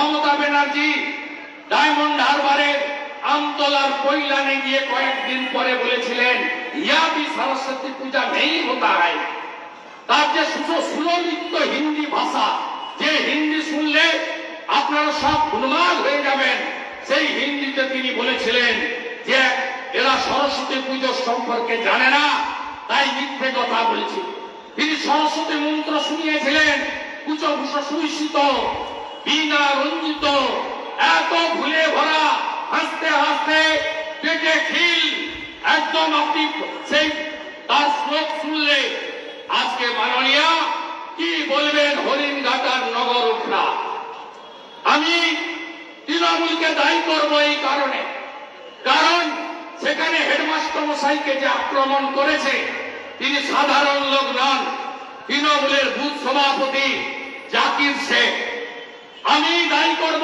Mamata Banerjee diamond হারবারের আমতলার কল্যাণে গিয়ে কয়েকদিন পরে বলেছিলেন ইয়াবি সরস্বতী পূজা নেই হতা হয়। তার যে সুললিত হিন্দি ভাষা, যে হিন্দি শুনলে আপনারা সব গুণমান হয়ে যাবেন, সেই হিন্দিতে তিনি বলেছিলেন যে এরা সরস্বতী পুজো সম্পর্কে জানে না, তাই মিথ্যে কথা বলছে। তিনি সরস্বতী মন্ত্র শুনিয়েছিলেন, কুচভূষ সুশীত বীণা রঞ্জিত, এত ভুলে ভরা, হাসতে হাসতে পেটে খিল, একদম আপনি সেই তার শ্লোক শুনলে আজকে মাননীয়া কি বলবেন হরিণঘাটার নগর উঠা। আমি তৃণমূলকে দায়ী করব এই কারণে, কারণ সেখানে হেডমাস্টার মশাইকে যে আক্রমণ করেছে তিনি সাধারণ লোক নন, তৃণমূলের বুথ সভাপতি জাকির শেখ। আমি দায়ী করব